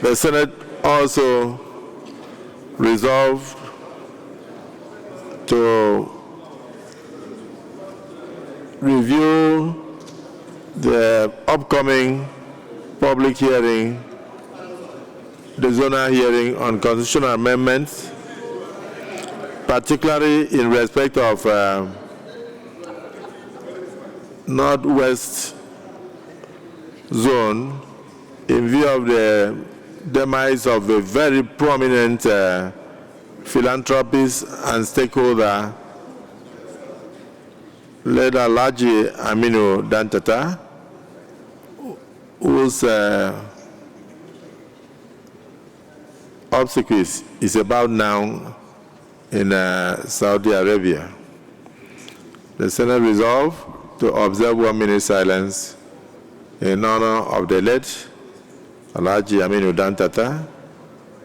The Senate also resolved to review the upcoming public hearing, the zonal hearing on constitutional amendments, particularly in respect of Northwest Zone, in view of the demise of a very prominent philanthropist and stakeholder, led Alhaji Aminu Dantata, whose obsequies is about now in Saudi Arabia. The Senate resolved to observe 1 minute silence in honor of the late Alhaji Aminu Dantata,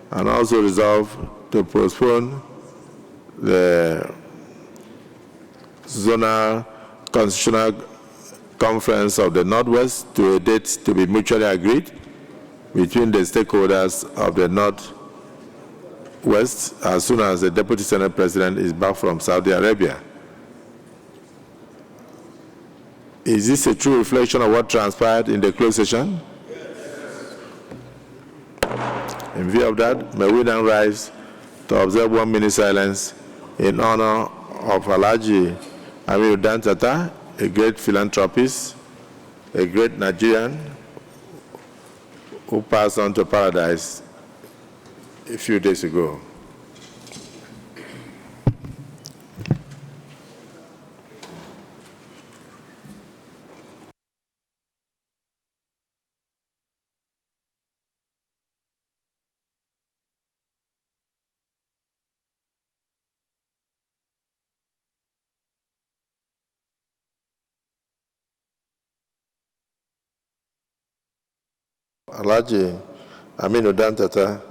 and also resolved to postpone the Zonal Constitutional Conference of the Northwest to a date to be mutually agreed between the stakeholders of the Northwest as soon as the Deputy Senate President is back from Saudi Arabia. Is this a true reflection of what transpired in the closed session? In view of that, may we then rise to observe 1 minute silence in honor of Alhaji Aminu Dantata, a great philanthropist, a great Nigerian who passed on to paradise a few days ago. Alhaji Aminu Dantata,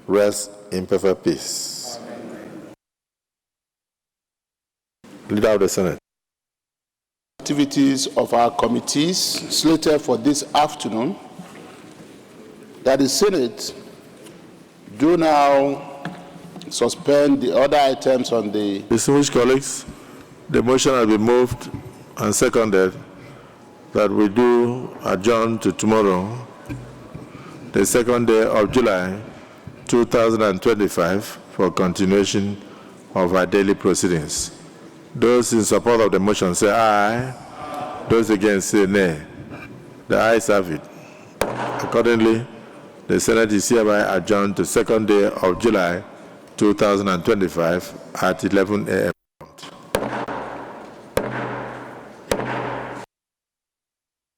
rest in perfect peace. Leader of the Senate. Activities of our committees slated for this afternoon, that the Senate do now suspend the other items on the... Distinguished colleagues, the motion has been moved and seconded that we do adjourn to tomorrow, the 2nd day of July, 2025, for continuation of our daily proceedings. Those in support of the motion say aye. Those against say nay. The ayes have it. Accordingly, the Senate is hereby adjourned to 2nd day of July, 2025 at 11 a.m.